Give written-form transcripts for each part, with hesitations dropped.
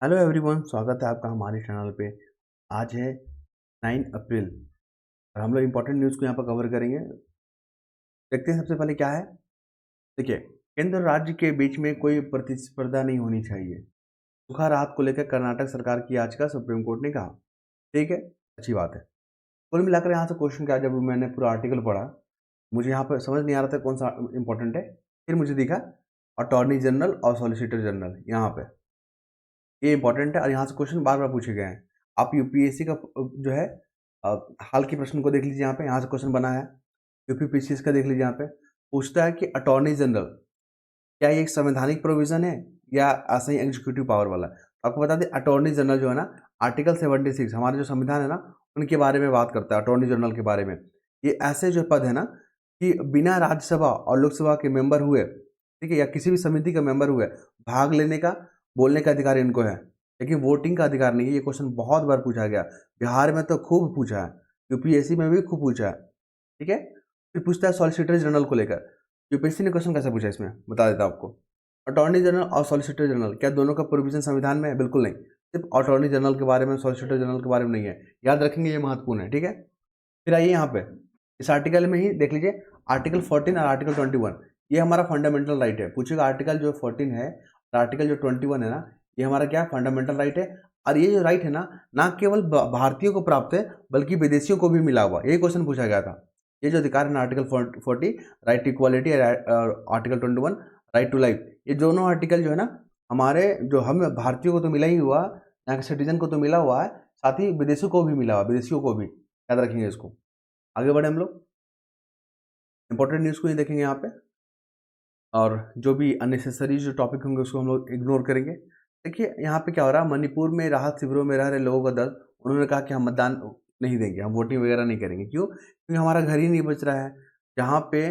Hello everyone, स्वागत है आपका हमारे चैनल पे। आज है 9 अप्रैल और हम लोग इम्पोर्टेंट न्यूज़ को यहाँ पर कवर करेंगे। देखते हैं सबसे पहले क्या है। देखिए, केंद्र और राज्य के बीच में कोई प्रतिस्पर्धा नहीं होनी चाहिए। सूखा राहत को लेकर कर्नाटक सरकार की याचिका सुप्रीम कोर्ट ने कहा। ठीक है, अच्छी बात है। कुल मिलाकर यहाँ से क्वेश्चन क्या, जब मैंने पूरा आर्टिकल पढ़ा मुझे यहाँ पर समझ नहीं आ रहा था कौन सा इंपॉर्टेंट है। फिर मुझे दिखा अटॉर्नी जनरल और सॉलिसिटर जनरल, यहाँ पे ये इंपॉर्टेंट है और यहाँ से क्वेश्चन बार बार पूछे गए हैं। आप यूपीएससी का जो है हाल के प्रश्न को देख लीजिए, यहाँ से क्वेश्चन बना है। यूपीपीसीएस का देख लीजिए, यहाँ पे पूछता है कि अटॉर्नी जनरल क्या ये एक संवैधानिक प्रोविजन है या ऐसा ही एग्जीक्यूटिव पावर वाला है। तो आपको बता दें, अटॉर्नी जनरल जो है ना, आर्टिकल 76 हमारे जो संविधान है ना उनके बारे में बात करता है। अटॉर्नी जनरल के बारे में ये ऐसे जो पद है ना कि बिना राज्यसभा और लोकसभा के मेंबर हुए, ठीक है, या किसी भी समिति का मेंबर हुए भाग लेने का, बोलने का अधिकार इनको है, लेकिन वोटिंग का अधिकार नहीं है। ये क्वेश्चन बहुत बार पूछा गया, बिहार में तो खूब पूछा है, यूपीएससी में भी खूब पूछा है। ठीक है, फिर पूछता है सॉलिसिटर जनरल को लेकर। यूपीएससी ने क्वेश्चन कैसे पूछा इसमें बता देता हूं आपको। अटॉर्नी जनरल और सॉलिसिटर जनरल क्या दोनों का प्रोविजन संविधान में है? बिल्कुल नहीं, सिर्फ अटॉर्नी जनरल के बारे में, सॉलिसिटर जनरल के बारे में नहीं है। याद रखेंगे, ये महत्वपूर्ण है। ठीक है, फिर आइए यहाँ पे इस आर्टिकल में ही देख लीजिए, आर्टिकल 14 और आर्टिकल 21 ये हमारा फंडामेंटल राइट है। पूछेगा आर्टिकल जो 14 है और आर्टिकल जो 21 है ना, ये हमारा क्या फंडामेंल राइट है। और ये जो राइट है ना केवल भारतीयों को प्राप्त है बल्कि विदेशियों को भी मिला हुआ। यही क्वेश्चन पूछा गया था। ये जो अधिकार है ना, आर्टिकल 40 राइट टू इक्वालिटी और आर्टिकल 21 राइट टू लाइफ, ये दोनों आर्टिकल जो है ना हमारे, जो हम भारतीयों को तो मिला ही हुआ, यहाँ के सिटीजन को तो मिला हुआ है, साथ ही विदेशों को भी मिला हुआ, विदेशियों को भी। याद रखेंगे इसको। आगे बढ़े हम लोग, इंपॉर्टेंट न्यूज़ को ही देखेंगे यहाँ पे, और जो भी अननेसेसरी जो टॉपिक होंगे उसको हम लोग इग्नोर करेंगे। देखिए यहाँ पे क्या हो रहा है, मणिपुर में राहत शिविरों में रह रहे लोगों का दर्द। उन्होंने कहा कि हम मतदान नहीं देंगे, हम वोटिंग वगैरह नहीं करेंगे। क्यों? क्योंकि हमारा घर ही नहीं बच रहा है। जहाँ पे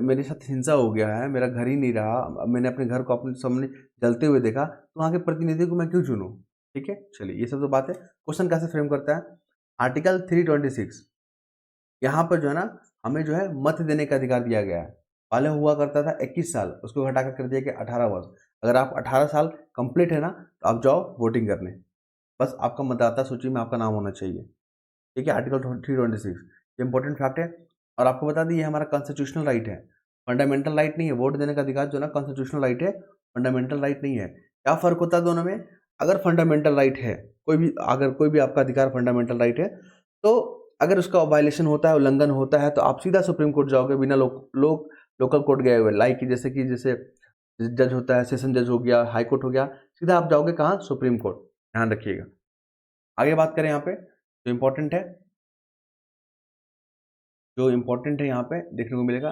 मेरे साथ हिंसा हो गया है, मेरा घर ही नहीं रहा, मैंने अपने घर को अपने सामने जलते हुए देखा, तो वहाँ के प्रतिनिधि को मैं क्यों चुनूँ? ठीक है, चलिए ये सब तो बात है। क्वेश्चन कैसे फ्रेम करता है, आर्टिकल 326 यहाँ पर जो है ना हमें जो है मत देने का अधिकार दिया गया है। पहले हुआ करता था 21 साल, उसको घटाकर कर दिया कि 18 वर्ष। अगर आप 18 साल कंप्लीट है ना तो आप जाओ वोटिंग करने, बस आपका मतदाता सूची में आपका नाम होना चाहिए। ठीक है, आर्टिकल 326 ये इंपॉर्टेंट फैक्ट है। और आपको बता दी, ये हमारा कॉन्स्टिट्यूशनल राइट है, फंडामेंटल राइट नहीं है। वोट देने का अधिकार जो है ना कॉन्स्टिट्यूशनल राइट है, फंडामेंटल राइट नहीं है। क्या फर्क होता है दोनों में? अगर फंडामेंटल राइट है, अगर कोई भी आपका अधिकार फंडामेंटल राइट है, तो अगर उसका वायलेशन होता है, उल्लंघन होता है, तो आप सीधा सुप्रीम कोर्ट जाओगे बिना लोकल कोर्ट गए हुए। लाइक जैसे जज होता है, सेशन जज हो गया, हाई कोर्ट हो गया, सीधा आप जाओगे कहाँ? Supreme court. ध्यान रखिएगा। आगे बात करें यहाँ पे, जो इम्पोर्टेंट है यहाँ पे देखने को मिलेगा।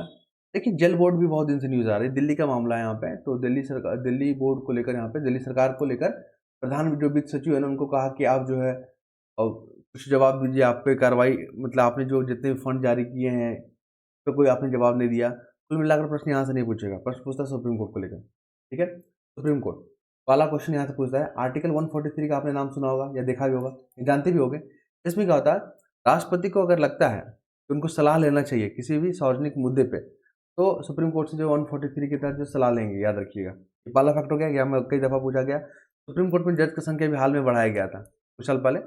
देखिए, जल बोर्ड भी बहुत दिन से न्यूज़ आ रही है, दिल्ली का मामला है यहाँ पे। तो दिल्ली बोर्ड को लेकर, यहाँ पे दिल्ली सरकार को लेकर प्रधान जो वित्त सचिव है ना, उनको कहा कि आप जो है और कुछ जवाब दीजिए। आप पे कार्रवाई, मतलब आपने जो जितने भी फंड जारी किए हैं तो कोई आपने जवाब नहीं दिया। कुल मिलाकर प्रश्न यहाँ से नहीं पूछेगा, प्रश्न पूछता है सुप्रीम कोर्ट को लेकर। ठीक है, सुप्रीम कोर्ट वाला क्वेश्चन यहाँ से पूछता है। आर्टिकल 143 का आपने नाम सुना होगा या देखा भी होगा, जानते भी होंगे। इसमें क्या होता है, राष्ट्रपति को अगर लगता है कि उनको सलाह लेना चाहिए किसी भी सार्वजनिक मुद्दे पे, तो सुप्रीम कोर्ट से जो 143 के तहत जो सलाह लेंगे। याद रखिएगा, ये पहला फैक्ट हो गया। या मैं कई दफ़ा पूछा गया, सुप्रीम कोर्ट में जज की संख्या भी हाल में बढ़ाया गया था कुछ साल पहले।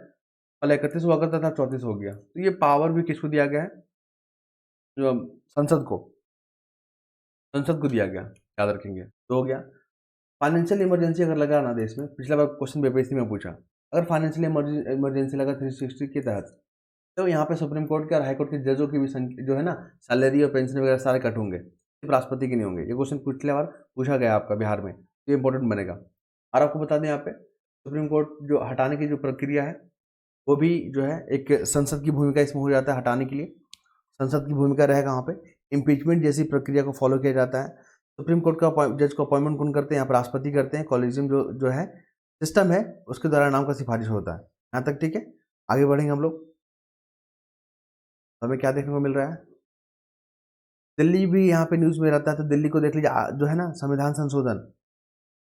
31 हुआ करता था, 34 हो गया। तो ये पावर भी किसको दिया गया है? जो संसद को दिया गया। याद रखेंगे, तो हो गया। फाइनेंशियल इमरजेंसी अगर लगा ना देश में, पिछला बार क्वेश्चन बीपीएससी में पूछा, अगर फाइनेंशियल इमरजेंसी लगा 360 के तहत, तो यहाँ पे सुप्रीम कोर्ट के और हाई कोर्ट के जजों की भी संख्या जो है ना, सैलरी और पेंशन वगैरह सारे कट होंगे, सिर्फ राष्ट्रपति के नहीं होंगे। ये क्वेश्चन पिछले बार पूछा गया आपका बिहार में, तो ये इंपॉर्टेंट बनेगा। और आपको बता दें, यहाँ पे सुप्रीम कोर्ट जो हटाने की जो प्रक्रिया है, वो भी जो है एक संसद की भूमिका इसमें हो जाता है। हटाने के लिए संसद की भूमिका रहेगा वहाँ पे। इम्पीचमेंट जैसी प्रक्रिया को फॉलो किया जाता है। सुप्रीम कोर्ट का जज को अपॉइंटमेंट कौन करते हैं? यहाँ पर राष्ट्रपति करते हैं। कॉलेजियम जो है सिस्टम है, उसके द्वारा नाम का सिफारिश होता है। यहाँ तक ठीक है। आगे बढ़ेंगे हम लोग, हमें क्या देखने को मिल रहा है। दिल्ली भी यहाँ पे न्यूज़ में रहता है, तो दिल्ली को देख लीजिए। जो है ना संविधान संशोधन,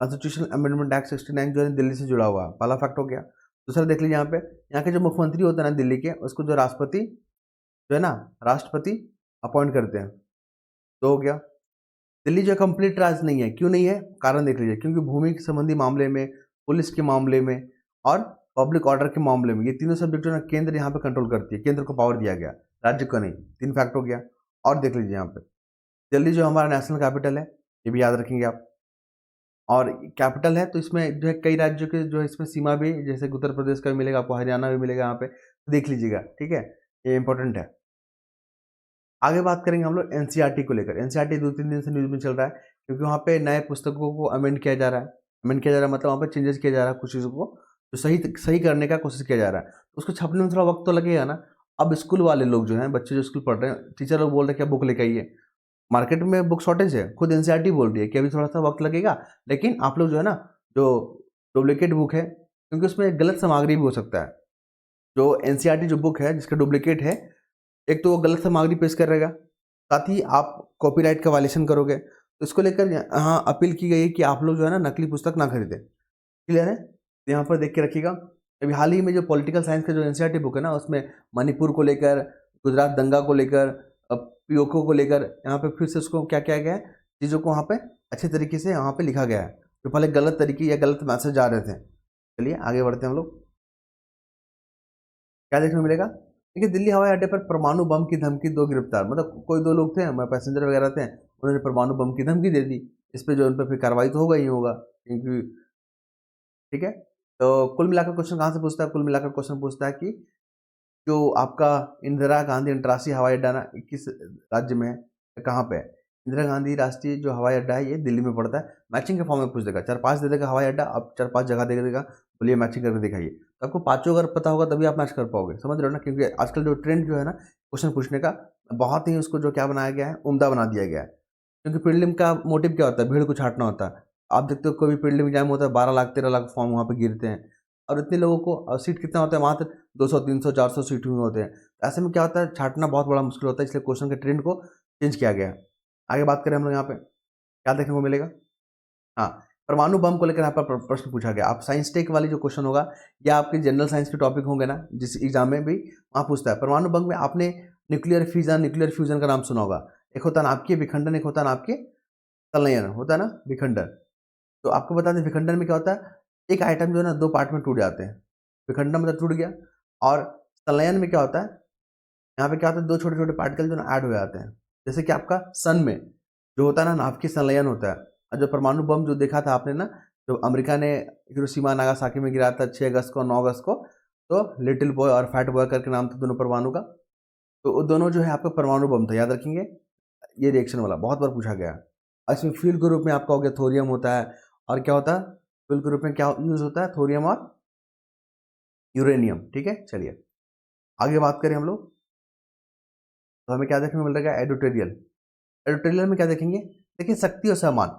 कॉन्स्टिट्यूशनल अमेंडमेंट एक्ट 69 जो है दिल्ली से जुड़ा हुआ है। पहला फैक्ट हो गया। दूसरा देख लीजिए, यहाँ पे यहाँ के जो मुख्यमंत्री होते हैं ना दिल्ली के, उसको जो जो है ना राष्ट्रपति अपॉइंट करते हैं। तो हो गया। दिल्ली जो कंप्लीट राज नहीं है। क्यों नहीं है? कारण देख लीजिए, क्योंकि भूमि संबंधी मामले में पुलिस के मामले में और पब्लिक ऑर्डर के मामले में। ये तीनों सब्जेक्ट जो है ना केंद्र यहाँ पे कंट्रोल करती है, केंद्र को पावर दिया गया, राज्य को नहीं। 3 फैक्ट हो गया। और देख लीजिए यहाँ पे दिल्ली जो हमारा नेशनल कैपिटल है, ये भी याद रखेंगे आप। और कैपिटल है तो इसमें जो है कई राज्यों के जो है इसमें सीमा भी, जैसे उत्तर प्रदेश का भी मिलेगा आपको, हरियाणा भी मिलेगा यहाँ पे, तो देख लीजिएगा, ठीक है, ये इंपॉर्टेंट है। आगे बात करेंगे हम लोग एनसीईआरटी को लेकर। एनसीईआरटी 2-3 दिन से न्यूज़ में चल रहा है क्योंकि वहाँ पे नए पुस्तकों को अमेंड किया जा रहा है। अमेंड किया जा रहा है मतलब वहाँ पे चेंजेस किया जा रहा है, कुछ चीज़ों को जो सही सही करने का कोशिश किया जा रहा है। तो उसको छपने में थोड़ा वक्त तो लगेगा ना। अब स्कूल वाले लोग जो हैं, बच्चे जो स्कूल पढ़ रहे हैं, टीचर लोग बोल रहे हैं क्या बुक लेके आइए। मार्केट में बुक शॉर्टेज है, खुद एनसीईआरटी बोल रही है कि अभी थोड़ा सा वक्त लगेगा, लेकिन आप लोग जो है ना, जो डुप्लीकेट बुक है, क्योंकि उसमें गलत सामग्री भी हो सकता है। जो एनसीईआरटी जो बुक है जिसका डुप्लीकेट है, एक तो वो गलत सामग्री पेश कर रहेगा, साथ ही आप कॉपीराइट का वायलेशन करोगे। तो इसको लेकर यहाँ अपील की गई है कि आप लोग जो है ना नकली पुस्तक ना खरीदें। क्लियर है? तो यहाँ पर देख के रखिएगा। अभी हाल ही में जो पॉलिटिकल साइंस का जो एनसीईआरटी बुक है ना, उसमें मणिपुर को लेकर, गुजरात दंगा को लेकर, पीओके को लेकर यहाँ पे फिर से उसको क्या किया गया है, चीज़ों को वहाँ पे अच्छे तरीके से यहाँ पे लिखा गया है, जो पहले गलत तरीके या गलत मैसेज आ रहे थे। चलिए आगे बढ़ते हैं हम लोग। क्या देखने को मिलेगा? देखिए दिल्ली हवाई अड्डे पर परमाणु बम की धमकी, 2 गिरफ्तार। मतलब कोई 2 लोग थे, पैसेंजर वगैरह थे, उन्होंने परमाणु बम की धमकी दे दी। इस पे जो उन पर फिर कार्रवाई तो होगा ही होगा, क्योंकि ठीक है। तो कुल मिलाकर क्वेश्चन कहाँ से पूछता है? कुल मिलाकर क्वेश्चन पूछता है कि जो आपका इंदिरा गांधी अंतर्राष्ट्रीय हवाई अड्डा ना किस राज्य में है, कहाँ पे है? इंदिरा गांधी राष्ट्रीय जो हवाई अड्डा है ये दिल्ली में पड़ता है। मैचिंग के फॉर्म में पूछ देगा, 4-5 दे देगा हवाई अड्डा, आप 4-5 जगह दे देगा, बोलिए मैचिंग करके दिखाइए। तो आपको पाँचों अगर पता होगा तभी आप मैच कर पाओगे, समझ रहे हो ना? क्योंकि आजकल जो ट्रेंड जो है ना क्वेश्चन पूछने का, बहुत ही उसको जो क्या बनाया गया है, उम्दा बना दिया गया है। क्योंकि प्रीलिम का मोटिव क्या होता है? भीड़ को छांटना होता है। आप देखते हो कोई भी प्रीलिम एग्जाम होता है, 12 लाख 13 लाख फॉर्म वहाँ पे गिरते हैं, और इतने लोगों को, और सीट कितना होता है? मात्र 200 300 400 सीट हुए होते हैं। ऐसे में क्या होता है, छांटना बहुत बड़ा मुश्किल होता है, इसलिए क्वेश्चन के ट्रेंड को चेंज किया गया है। आगे बात करें हम लोग यहाँ पे क्या देखने को मिलेगा? हाँ, परमाणु बम को लेकर यहाँ पर प्रश्न पूछा गया। आप साइंस टेक वाली जो क्वेश्चन होगा या आपके जनरल साइंस के टॉपिक होंगे ना, जिस एग्जाम में भी वहाँ पूछता है परमाणु बम में, आपने न्यूक्लियर फ्यूजन का नाम सुना होगा। एक होता है ना आपके विखंडन, एक होता है ना आपके संलयन, होता है ना विखंडन। तो आपको बता दें विखंडन में क्या होता है, एक आइटम जो है ना 2 पार्ट में टूट जाते हैं, विखंडन मतलब टूट गया। और संलयन में क्या होता है, यहाँ पे क्या होता है, 2 छोटे छोटे पार्टिकल जो ना ऐड हो जाते हैं। जैसे कि आपका सन में जो होता है ना नाभिकीय संलयन होता है। और जो परमाणु बम जो देखा था आपने ना, जो अमेरिका ने हिरोशिमा नागासाकी में गिराया था 6 अगस्त को 9 अगस्त को, तो लिटिल बॉय और फैट बॉय करके नाम था दोनों परमाणु का। तो वो दोनों जो है आपका परमाणु बम था, याद रखेंगे। ये रिएक्शन वाला बहुत बार पूछा गया है। और इसमें फ्यूल के रूप में आपका हो गया थोरियम होता है, और क्या होता है फ्यूल के रूप में, क्या यूज होता है? थोरियम और यूरेनियम। ठीक है, चलिए आगे बात करें हम लोग। तो हमें क्या देखने को मिल रहा है? एडिटोरियल। एडिटोरियल में क्या देखेंगे? देखिए शक्ति और सम्मान,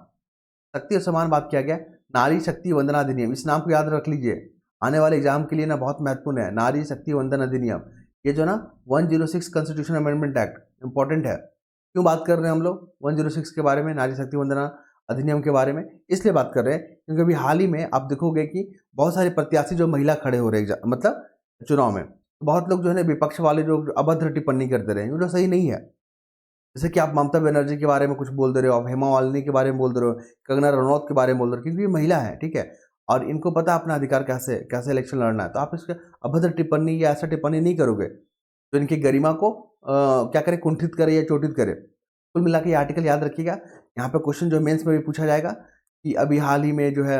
शक्ति और सम्मान बात किया गया। नारी शक्ति वंदना अधिनियम, इस नाम को याद रख लीजिए, आने वाले एग्जाम के लिए ना बहुत महत्वपूर्ण है। नारी शक्ति वंदन अधिनियम, ये जो ना 106 कॉन्स्टिट्यूशन अमेंडमेंट एक्ट इंपॉर्टेंट है। क्यों बात कर रहे हैं हम लोग 106 के बारे में, नारी शक्ति वंदना अधिनियम के बारे में? इसलिए बात कर रहे हैं क्योंकि अभी हाल ही में आप देखोगे कि बहुत सारे प्रत्याशी जो महिला खड़े हो रहे हैं मतलब चुनाव में, तो बहुत लोग जो है ना विपक्ष वाले जो अभद्र टिप्पणी करते रहे, जो सही नहीं है। जैसे कि आप ममता बनर्जी के बारे में कुछ बोल दे रहे हो, आप हेमा मालिनी के बारे में बोल दे रहे हो, कंगना रनौत के बारे में बोल रहे हो, क्योंकि ये महिला है, ठीक है, और इनको पता अपना अधिकार कैसे कैसे इलेक्शन लड़ना है। तो आप इसके अभद्र टिप्पणी या ऐसा टिप्पणी नहीं करोगे तो इनकी गरिमा को क्या करे, कुंठित करे या चोटित करे। कुल मिला के ये आर्टिकल याद रखिएगा। यहाँ पे क्वेश्चन जो मेंस में भी पूछा जाएगा कि अभी हाल ही में जो है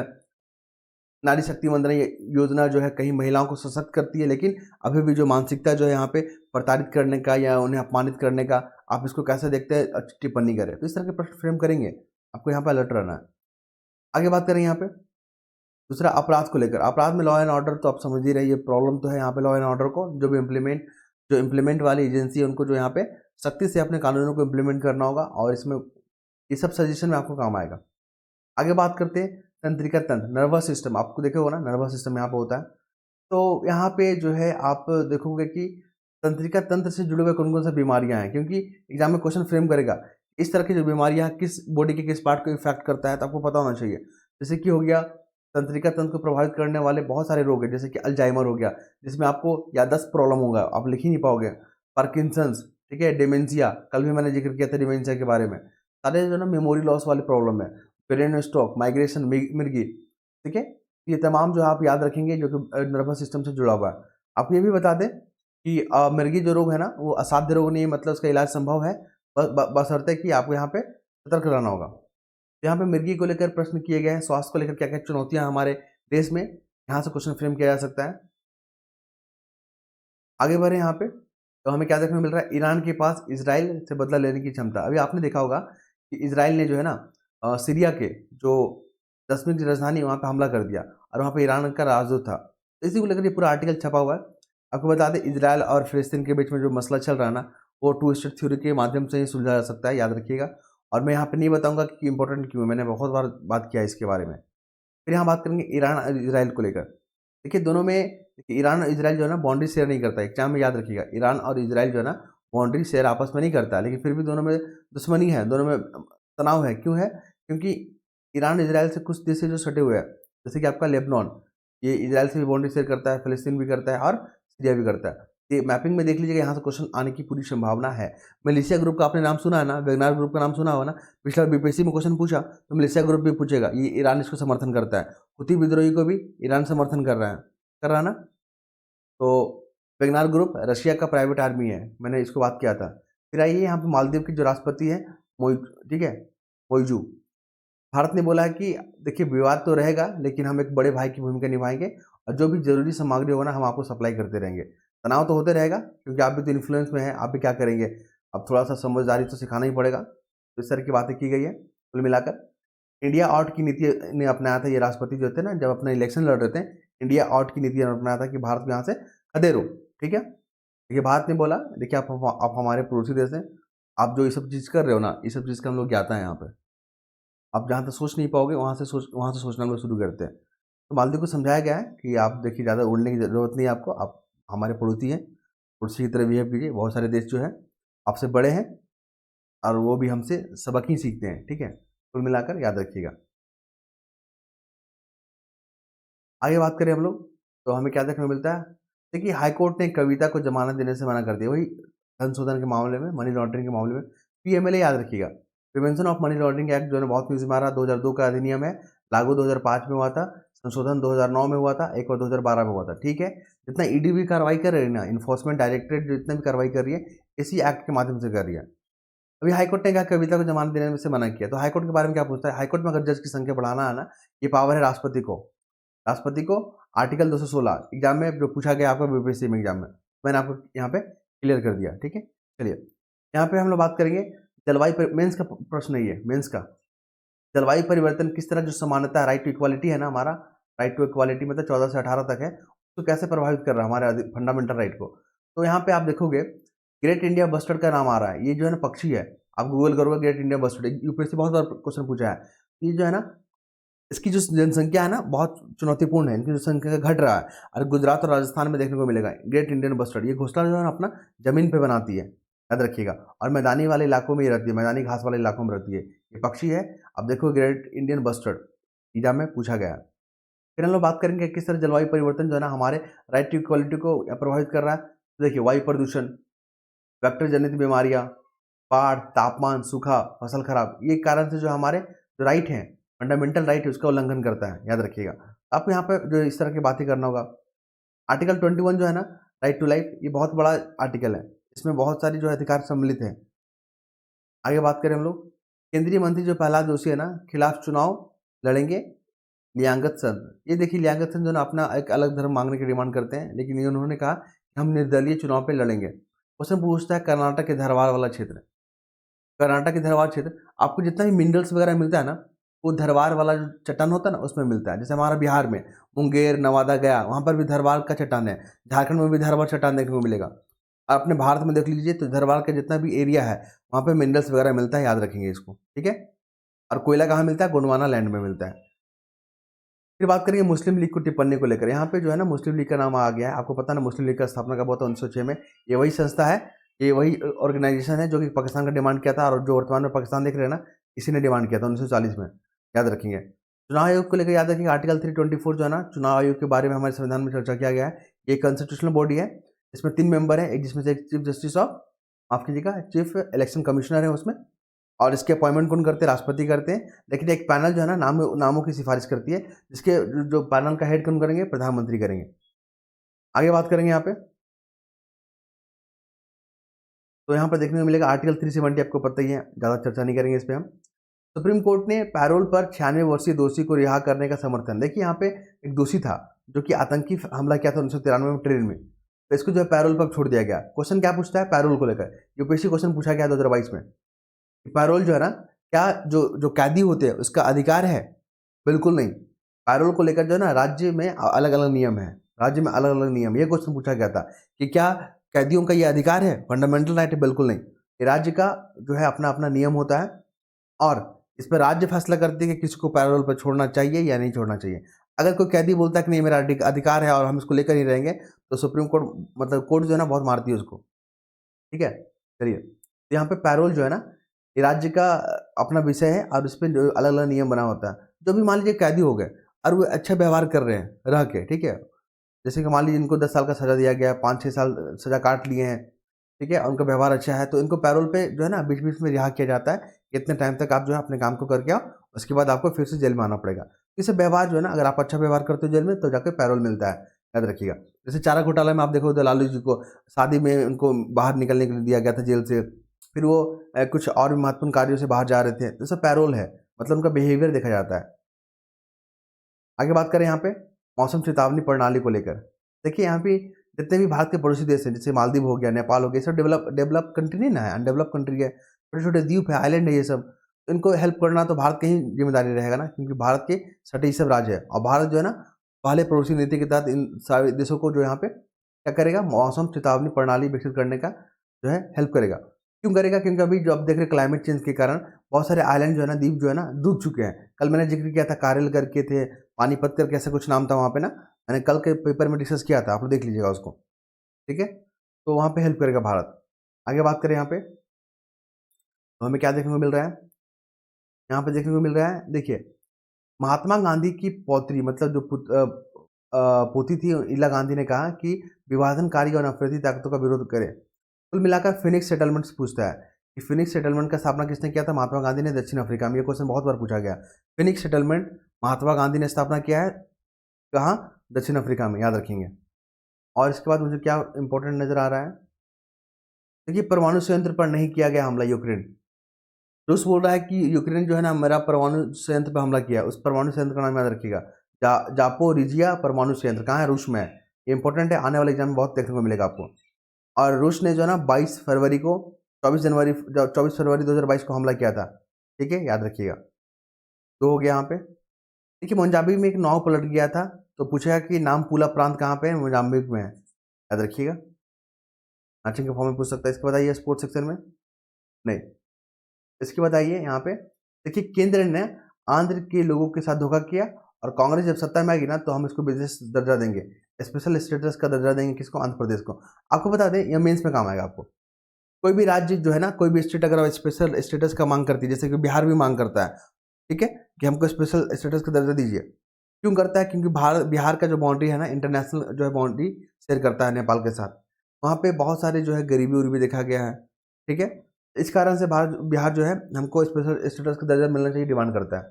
नारी शक्ति वंदना योजना जो है कहीं महिलाओं को सशक्त करती है, लेकिन अभी भी जो मानसिकता जो है यहाँ पे प्रताड़ित करने का या उन्हें अपमानित करने का, आप इसको कैसे देखते हैं? अच्छी टिप्पणी करें। तो इस तरह के प्रश्न फ्रेम करेंगे, आपको यहाँ पे अलर्ट रहना है। आगे बात करें यहाँ पे दूसरा अपराध को लेकर। अपराध में लॉ एंड ऑर्डर तो आप समझ ही रहे, ये प्रॉब्लम तो है यहाँ पे लॉ एंड ऑर्डर को, जो भी इम्प्लीमेंट वाली एजेंसी है उनको जो यहाँ पे सख्ती से अपने कानूनों को इम्प्लीमेंट करना होगा, और इसमें ये सब सजेशन में आपको काम आएगा। आगे बात करते हैं तंत्रिका तंत्र, नर्वस सिस्टम। आपको देखे हो ना नर्वस सिस्टम यहाँ पे होता है। तो यहाँ पे जो है आप देखोगे कि तंत्रिका तंत्र से जुड़े हुए कौन कौन सी बीमारियां हैं, क्योंकि एग्जाम में क्वेश्चन फ्रेम करेगा इस तरह की जो बीमारियां किस बॉडी के किस पार्ट को इफेक्ट करता है, तो आपको पता होना चाहिए। जैसे कि हो गया तंत्रिका तंत्र को प्रभावित करने वाले बहुत सारे रोग हैं, जैसे कि अल्जाइमर हो गया, जिसमें आपको याददाश्त प्रॉब्लम होगा, आप लिख ही नहीं पाओगे। पार्किंसंस, ठीक है, डिमेंशिया, कल भी मैंने जिक्र किया था डिमेंशिया के बारे में। सारे जो ना मेमोरी लॉस वाली प्रॉब्लम है, ब्रेन स्ट्रोक, माइग्रेशन, मिर्गी, ठीक है। ये तमाम जो है आप याद रखेंगे जो कि नर्वस सिस्टम से जुड़ा हुआ है। आपको ये भी बता दें कि मिर्गी जो रोग है ना वो असाध्य रोग नहीं है, मतलब उसका इलाज संभव है, बशर्ते कि आपको यहाँ पे सतर्क रहना होगा। तो यहाँ पे मिर्गी को लेकर प्रश्न किए गए हैं, स्वास्थ्य को लेकर क्या क्या चुनौतियां हमारे देश में, यहाँ से क्वेश्चन फ्रेम किया जा सकता है। आगे बढ़े यहाँ पे तो हमें क्या देखने को मिल रहा है, ईरान के पास इजराइल से बदला लेने की क्षमता। अभी आपने देखा होगा कि इजराइल ने जो है ना सीरिया के जो दसवीं की राजधानी वहाँ पे हमला कर दिया और वहाँ पे ईरान का राजदूत था। तो इसी को लेकर ये पूरा आर्टिकल छपा हुआ है। आपको बता दें इजराइल और फिलिस्तीन के बीच में जो मसला चल रहा है ना वो टू स्टेट थ्योरी के माध्यम से ही सुलझा जा सकता है, याद रखिएगा। और मैं यहाँ पे नहीं बताऊंगा कि इंपॉर्टेंट क्यों है, मैंने बहुत बार बात किया है इसके बारे में। फिर यहाँ बात करेंगे ईरान और इसराइल को लेकर। देखिए दोनों में, देखिए ईरान और इसराइल जो है ना बाउंड्री शेयर नहीं करता है, एग्जाम में याद रखिएगा, ईरान और इसराइल जो है ना बाउंड्री शेयर आपस में नहीं करता है, लेकिन फिर भी दोनों में दुश्मनी है, दोनों में तनाव है। क्यों है? क्योंकि ईरान इसराइल से कुछ देश जो सटे हुए हैं, जैसे कि आपका लेबनान, ये इसराइल से भी बाउंड्री शेयर करता है, फिलिस्तीन भी करता है और सीरिया भी करता है। ये मैपिंग में देख लीजिएगा, यहाँ से क्वेश्चन आने की पूरी संभावना है। मलेशिया ग्रुप का आपने नाम सुना है ना, वेगनार ग्रुप का नाम सुना होगा ना, पिछला बीपीएससी में क्वेश्चन पूछा तो मलेशिया ग्रुप भी पूछेगा, ये ईरान इसको समर्थन करता है, हुती विद्रोही को भी ईरान समर्थन कर रहा है ना। तो वेगनार ग्रुप रशिया का प्राइवेट आर्मी है, मैंने इसको बात किया था। फिर आइए यहाँ पे मालदीव के जो राष्ट्रपति है मोइ, ठीक है, मोइजू। भारत ने बोला है कि देखिए विवाद तो रहेगा लेकिन हम एक बड़े भाई की भूमिका निभाएंगे और जो भी जरूरी सामग्री होगा ना हम आपको सप्लाई करते रहेंगे। तनाव तो होते रहेगा क्योंकि आप भी तो इन्फ्लुएंस में हैं, आप भी क्या करेंगे, अब थोड़ा सा समझदारी तो सिखाना ही पड़ेगा। तो इस तरह की बातें की गई है। कुल मिलाकर इंडिया आउट की नीति ने अपनाया था, ये राष्ट्रपति जो थे ना जब अपना इलेक्शन लड़ रहे थे, इंडिया आउट की नीति ने अपनाया था कि भारत को यहाँ से खदे रहो। ठीक है, देखिए भारत ने बोला देखिए आप हमारे पड़ोसी देश हैं, आप जो ये सब चीज़ कर रहे हो ना, ये सब चीज़ का हम लोग ज्ञाता है यहाँ पे, आप जहाँ तक सोच नहीं पाओगे वहाँ से सोचना हम लोग शुरू करते हैं। तो मालदीव को समझाया गया है कि आप देखिए ज़्यादा उड़ने की ज़रूरत नहीं है आपको, आप हमारे पड़ोसी हैं, पड़ोसी की तरह बिहेव कीजिए। बहुत सारे देश जो है आपसे बड़े हैं और वो भी हमसे सबक ही सीखते हैं। ठीक है, कुल मिलाकर याद रखिएगा। आगे बात करें हम लोग तो हमें क्या देखने को मिलता है, देखिए हाईकोर्ट ने कविता को जमानत देने से मना कर दिया, वही धन शोधन के मामले में, मनी लॉन्ड्रिंग के मामले में। पीएमएलए याद रखिएगा, prevention of money laundering act जो है बहुत न्यूज में आ रहा, 2002 का अधिनियम है, लागू 2005 में हुआ था, संशोधन 2009 में हुआ था, एक और 2012 में हुआ था। ठीक है, जितना ईडी भी कार्रवाई कर रही है ना, इन्फोर्समेंट डायरेक्टरेट जो जितना भी कार्रवाई कर रही है इसी एक्ट के माध्यम से कर रही है। अभी हाईकोर्ट ने कहा कविता को जमानत देने से मना किया, तो हाईकोर्ट के बारे में क्या पूछता है, हाईकोर्ट में अगर जज की संख्या बढ़ाना है ना, ये पावर है राष्ट्रपति को। राष्ट्रपति को आर्टिकल 216 एग्जाम में जो पूछा गया आपका बीपीएससी में एग्जाम में, मैंने आपको यहाँ पे क्लियर कर दिया। ठीक है, चलिए यहाँ पे हम लोग बात करेंगे मेंस का प्रश्न है, ये मेंस का जलवायु परिवर्तन किस तरह जो समानता है, राइट टू इक्वालिटी है ना हमारा, राइट टू इक्वालिटी मतलब 14 से 18 तक है, उसको कैसे प्रभावित कर रहा है हमारे फंडामेंटल राइट को। तो यहाँ पे आप देखोगे ग्रेट इंडिया बस्टर्ड का नाम आ रहा है, ये जो है ना पक्षी है, आप गूगल करोगे ग्रेट इंडिया बस्टर्ड, यूपीएससी बहुत बार क्वेश्चन पूछा है। ये जो है ना इसकी जो जनसंख्या है ना बहुत चुनौतीपूर्ण है, इनकी जनसंख्या घट रहा है और गुजरात और राजस्थान में देखने को मिलेगा ग्रेट इंडियन बस्टर्ड। ये घोंसला जो है ना अपना जमीन पे बनाती है, याद रखिएगा, और मैदानी वाले इलाकों में ही रहती है, मैदानी घास वाले इलाकों में रहती है, ये पक्षी है। अब देखो ग्रेट इंडियन बस्टर्ड एग्जाम में पूछा गया है। फिर हम लोग बात करेंगे किस तरह जलवायु परिवर्तन जो है ना हमारे राइट टू इक्वालिटी को प्रभावित कर रहा है। तो देखिए वायु प्रदूषण, वेक्टर जनित बीमारियां, बाढ़, तापमान, सूखा, फसल खराब, ये कारण से जो हमारे जो राइट हैं, फंडामेंटल राइट है, उसका उल्लंघन करता है, याद रखिएगा। आपको यहाँ पर जो इस तरह की बातें करना होगा। आर्टिकल 21 जो है ना राइट टू लाइफ, ये बहुत बड़ा आर्टिकल है, इसमें बहुत सारी जो अधिकार सम्मिलित है। आगे बात करें हम लोग, केंद्रीय मंत्री जो प्रहलाद जोशी है ना खिलाफ चुनाव लड़ेंगे लियांगत संघ। ये देखिए लियांगत संघ जो ना अपना एक अलग धर्म मांगने की डिमांड करते हैं, लेकिन ये उन्होंने कहा कि हम निर्दलीय चुनाव पे लड़ेंगे। क्वेश्चन पूछता है कर्नाटक के धरवार वाला क्षेत्र, कर्नाटक के धरवार क्षेत्र, आपको जितना भी मिनरल्स वगैरह मिलता है ना वो धरवार वाला जो चट्टान होता है ना उसमें मिलता है। जैसे हमारा बिहार में मुंगेर, नवादा, गया, वहाँ पर भी धरवार का चट्टान है, झारखंड में भी धरवार चट्टान देखने को मिलेगा। आप अपने भारत में देख लीजिए तो धरवार का जितना भी एरिया है वहाँ पे मिनरल्स वगैरह मिलता है, याद रखेंगे इसको। ठीक है, और कोयला कहाँ मिलता है, गोंडवाना लैंड में मिलता है। फिर बात करेंगे मुस्लिम लीग को टिप्पणी को लेकर, यहाँ पे जो है ना मुस्लिम लीग का नाम आ गया है, आपको पता है ना मुस्लिम लीग का स्थापना कब हुआ था, 1906 में। ये वही संस्था है, ये वही ऑर्गेनाइजेशन है जो कि पाकिस्तान का डिमांड किया था, और जो वर्तमान में पाकिस्तान देख रहे हैं ना इसी ने डिमांड किया था 1940 में, याद रखेंगे। चुनाव आयोग को लेकर याद रखेंगे आर्टिकल 324 जो है ना चुनाव आयोग के बारे में हमारे संविधान में चर्चा किया गया है। ये कॉन्स्टिट्यूशनल बॉडी है, इसमें 3 मेंबर है, एक जिसमें से एक चीफ जस्टिस ऑफ, माफ कीजिएगा, चीफ इलेक्शन कमिश्नर है उसमें, और इसके अपॉइंटमेंट कौन करते हैं? राष्ट्रपति करते हैं। लेकिन एक पैनल जो है ना नामों की सिफारिश करती है, जिसके जो पैनल का हेड कौन करेंगे? प्रधानमंत्री करेंगे। आगे बात करेंगे यहाँ पे, तो यहाँ पर देखने को मिलेगा आर्टिकल 370, आपको पता ही है, ज़्यादा चर्चा नहीं करेंगे इस पर हम। सुप्रीम कोर्ट ने पैरोल पर 96 वर्षीय दोषी को रिहा करने का समर्थन। देखिए यहाँ पे एक दोषी था जो कि आतंकी हमला किया था 1993 में ट्रेन में, तो इसको जो है पैरोल पर छोड़ दिया गया। क्वेश्चन क्या पूछता है? पैरोल को लेकर यूपीएससी क्वेश्चन पूछा गया 2022 में। पैरोल जो है ना, क्या जो कैदी होते हैं उसका अधिकार है? बिल्कुल नहीं। पैरोल को लेकर जो है ना राज्य में अलग अलग नियम है, राज्य में अलग अलग नियम, ये क्वेश्चन पूछा गया था कि क्या कैदियों का ये अधिकार है? फंडामेंटल राइट है? बिल्कुल नहीं। ये राज्य का जो है अपना अपना नियम होता है और इस पर राज्य फैसला करती है कि किसी को पैरोल पर छोड़ना चाहिए या नहीं छोड़ना चाहिए। अगर कोई कैदी बोलता है कि नहीं मेरा अधिकार है और हम इसको लेकर ही रहेंगे, तो सुप्रीम कोर्ट मतलब कोर्ट जो है ना बहुत मारती है उसको। ठीक है, चलिए, तो यहाँ पे पैरोल जो है ना ये राज्य का अपना विषय है और इस पर जो अलग अलग नियम बना होता है। जो भी मान लीजिए कैदी हो गए और वो अच्छा व्यवहार कर रहे हैं रह के, ठीक है, जैसे कि मान लीजिए इनको 10 साल का सजा दिया गया, 5-6 साल सजा काट लिए हैं, ठीक है, उनका व्यवहार अच्छा है, तो इनको पैरोल पे जो है ना बीच बीच में रिहा किया जाता है कि इतने टाइम तक आप जो है अपने काम को करके आओ, उसके बाद आपको फिर से जेल में आना पड़ेगा। इसे व्यवहार जो है ना, अगर आप अच्छा व्यवहार करते हो जेल में तो जाकर पैरोल मिलता है, याद रखिएगा। जैसे चारा घोटाला में आप देखो तो लालू जी को शादी में उनको बाहर निकलने के लिए दिया गया था जेल से, फिर वो कुछ और भी महत्वपूर्ण कार्यों से बाहर जा रहे थे, तो सब पैरोल है, मतलब उनका बिहेवियर देखा जाता है। आगे बात करें यहाँ पे मौसम चेतावनी प्रणाली को लेकर। देखिए यहाँ पे जितने भी भारत के पड़ोसी देश हैं, जैसे मालदीव हो गया, नेपाल हो गया, सब डेवलप कंट्री नहीं ना है, अनडेवलप कंट्री है, छोटे छोटे द्वीप है, आइलैंड है, ये सब, तो इनको हेल्प करना तो भारत की ही जिम्मेदारी रहेगा ना, क्योंकि भारत के सटे सब राज्य है और भारत जो है ना पहले पड़ोसी नीति के तहत इन सारे देशों को जो यहाँ पे क्या करेगा? मौसम चेतावनी प्रणाली विकसित करने का जो है हेल्प करेगा। क्यों करेगा? क्योंकि अभी जो आप देख रहे हैं क्लाइमेट चेंज के कारण बहुत सारे आइलैंड जो है ना, द्वीप जो है ना डूब चुके हैं। कल मैंने जिक्र किया था कारेल करके थे, पानीपत करके ऐसा कुछ नाम था वहाँ पे ना, मैंने कल के पेपर में डिस्कस किया था, आप लोग देख लीजिएगा उसको, ठीक है, तो वहाँ पे हेल्प करेगा भारत। आगे बात करें यहाँ पे, तो हमें क्या देखने को मिल रहा है? यहाँ पे देखने को मिल रहा है, देखिए, महात्मा गांधी की पौत्री मतलब जो पोती थी इंदिरा गांधी ने कहा कि विभाजनकारी और नफरती ताकतों का विरोध करें। कुल मिलाकर फिनिक्स सेटलमेंट्स पूछता है कि फिनिक्स सेटलमेंट का स्थापना किसने किया था? महात्मा गांधी ने, दक्षिण अफ्रीका में। ये क्वेश्चन बहुत बार पूछा गया। फिनिक्स सेटलमेंट महात्मा गांधी ने स्थापना किया है, कहाँ? दक्षिण अफ्रीका में, याद रखेंगे। और इसके बाद मुझे क्या इंपॉर्टेंट नजर आ रहा है? देखिए, परमाणु संयंत्र पर नहीं किया गया हमला यूक्रेन। रूस बोल रहा है कि यूक्रेन जो है ना मेरा परमाणु संयंत्र पर हमला किया। उस परमाणु संयंत्र का नाम याद रखिएगा, जापोरिजिया परमाणु संयंत्र। कहाँ है? रूस में है। ये इंपॉर्टेंट है, आने वाले एग्जाम में बहुत देखने को मिलेगा आपको। और रूस ने जो है ना 22 फरवरी 2022 को हमला किया था, ठीक है, याद रखिएगा। तो हो गया यहाँ पे। देखिए, मोजाम्बिक में एक नाव पलट गया था, तो पूछेगा कि नामपूला प्रांत कहाँ पे है? मोजाम्बिक में है, याद रखिएगा। मैचिंग के फॉर्म में पूछ सकता है। इसके बताइए स्पोर्ट्स सेक्शन में नहीं। इसके बताइए यहाँ पे, देखिए, केंद्र ने आंध्र के लोगों के साथ धोखा किया और कांग्रेस जब सत्ता में आएगी ना तो हम इसको बिजनेस दर्जा देंगे, स्पेशल स्टेटस का दर्जा देंगे। किसको? आंध्र प्रदेश को। आपको बता दें, यह मेंस में काम आएगा आपको। कोई भी राज्य जो है ना, कोई भी स्टेट अगर स्पेशल स्टेटस का मांग करती है, जैसे कि बिहार भी मांग करता है, ठीक है, कि हमको स्पेशल स्टेटस का दर्जा दीजिए। क्यों करता है? क्योंकि बिहार का जो बाउंड्री है ना, इंटरनेशनल जो है बाउंड्री शेयर करता है नेपाल के साथ। वहाँ पे बहुत सारे जो है गरीबी उरीबी देखा गया है, ठीक है, इस कारण से बिहार जो है हमको स्पेशल स्टेटस का दर्जा मिलना चाहिए, डिमांड करता है।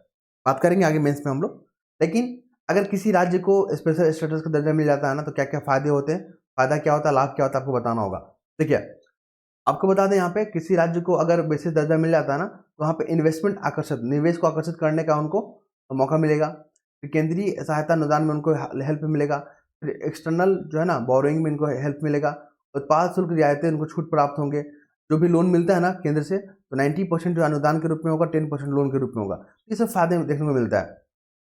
बात करेंगे आगे मेंस में हम लोग। लेकिन अगर किसी राज्य को स्पेशल स्टेटस का दर्जा मिल जाता है ना, तो क्या क्या फायदे होते हैं, फायदा क्या होता है, लाभ क्या होता है, आपको बताना होगा। देखिए, आपको बता दें, यहाँ पे किसी राज्य को अगर बेसिस दर्जा मिल जाता है ना, तो वहाँ पे इन्वेस्टमेंट निवेश को आकर्षित करने का उनको मौका मिलेगा। फिर केंद्रीय सहायता अनुदान में उनको हेल्प मिलेगा। फिर एक्सटर्नल जो है ना बोरोइंग में इनको हेल्प मिलेगा। उत्पाद शुल्क रियायतें उनको छूट प्राप्त होंगे। जो भी लोन मिलता है ना केंद्र से, तो 90% जो अनुदान के रूप में होगा, 10% लोन के रूप में होगा। ये सब फायदे देखने को मिलता है।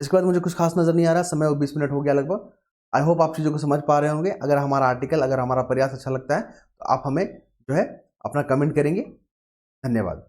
इसके बाद मुझे कुछ खास नजर नहीं आ रहा, समय 20 मिनट हो गया लगभग। आई होप आप चीज़ों को समझ पा रहे होंगे। अगर हमारा आर्टिकल, अगर हमारा प्रयास अच्छा लगता है तो आप हमें जो है अपना कमेंट करेंगे। धन्यवाद।